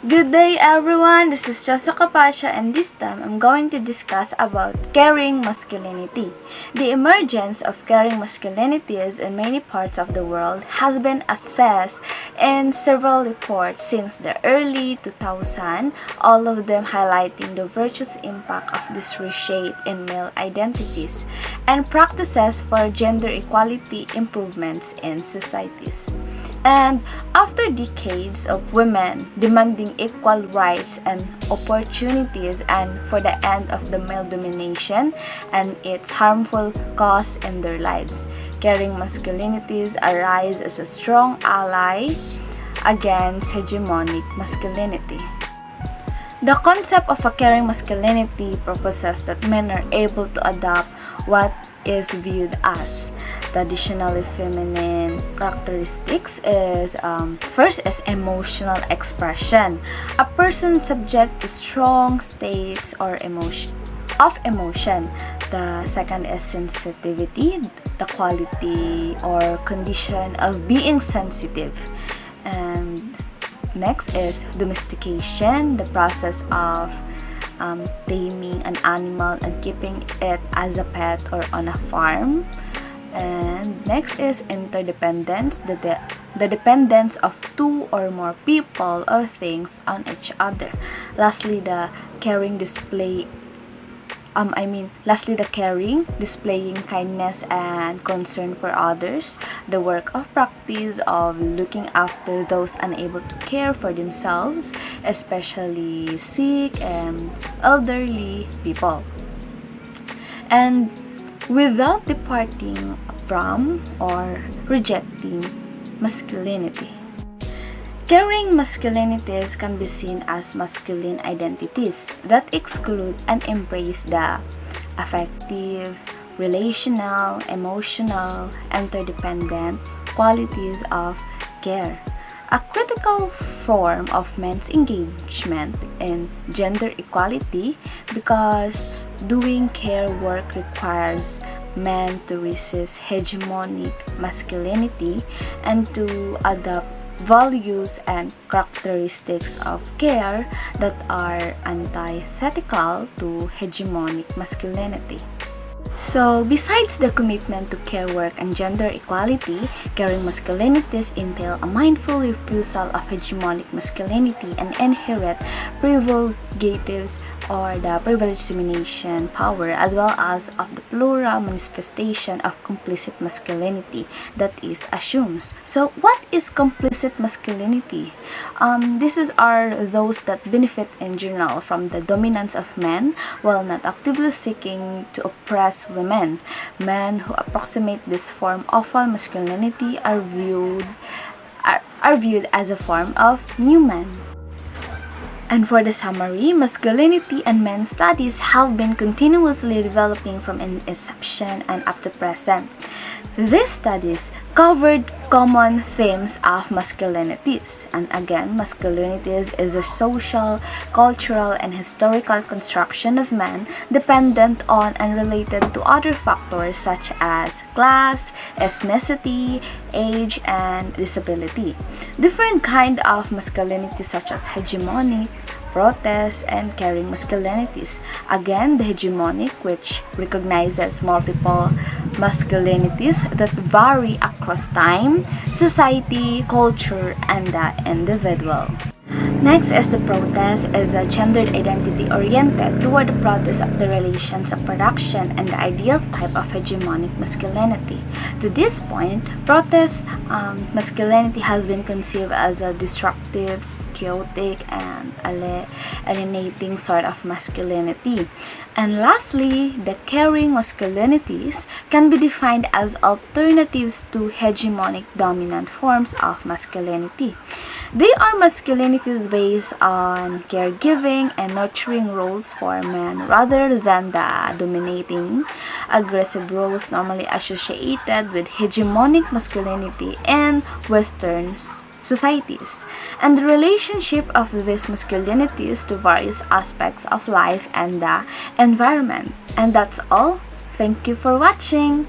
Good day everyone, this is Jessica Pasha and this time I'm going to discuss about caring masculinity. The emergence of caring masculinities in many parts of the world has been assessed in several reports since the early 2000s, all of them highlighting the virtuous impact of this reshape in male identities and practices for gender equality improvements in societies. And after decades of women demanding equal rights and opportunities and for the end of the male domination and its harmful costs in their lives, caring masculinities arise as a strong ally against hegemonic masculinity. The concept of a caring masculinity proposes that men are able to adopt what is viewed as traditionally feminine characteristics is first is emotional expression. A person subject to strong states or emotion. The second is sensitivity, the quality or condition of being sensitive. And next is domestication, the process of taming an animal and keeping it as a pet or on a farm. And next is interdependence, the dependence of two or more people or things on each other. Lastly, the caring displaying kindness and concern for others, the work of practice of looking after those unable to care for themselves, especially sick and elderly people. And without departing from or rejecting masculinity. Caring masculinities can be seen as masculine identities that exclude and embrace the affective, relational, emotional, interdependent qualities of care. A critical form of men's engagement in gender equality because doing care work requires men to resist hegemonic masculinity and to adopt values and characteristics of care that are antithetical to hegemonic masculinity. So, besides the commitment to care work and gender equality, caring masculinities entail a mindful refusal of hegemonic masculinity and inherent prerogatives or the privileged domination power, as well as of the plural manifestation of complicit masculinity that is assumes. So, what is complicit masculinity? Are those that benefit in general from the dominance of men while not actively seeking to oppress women. Men who approximate this form of masculinity are viewed as a form of new man. And for the summary, masculinity and men's studies have been continuously developing from inception and up to present. These studies covered common themes of masculinities. And again, masculinities is a social, cultural, and historical construction of man dependent on and related to other factors such as class, ethnicity, age, and disability. Different kind of masculinity such as hegemonic, protest, and caring masculinities. Again, the hegemonic, which recognizes multiple masculinities that vary across time, society, culture, and the individual. Next is the protest is a gendered identity oriented toward the protest of the relations of production and the ideal type of hegemonic masculinity. To this point, protest masculinity has been conceived as a destructive, chaotic, and alienating sort of masculinity. And lastly, the caring masculinities can be defined as alternatives to hegemonic dominant forms of masculinity. They are masculinities based on caregiving and nurturing roles for men rather than the dominating, aggressive roles normally associated with hegemonic masculinity in Western societies, and the relationship of these masculinities to various aspects of life and the environment. And that's all. Thank you for watching.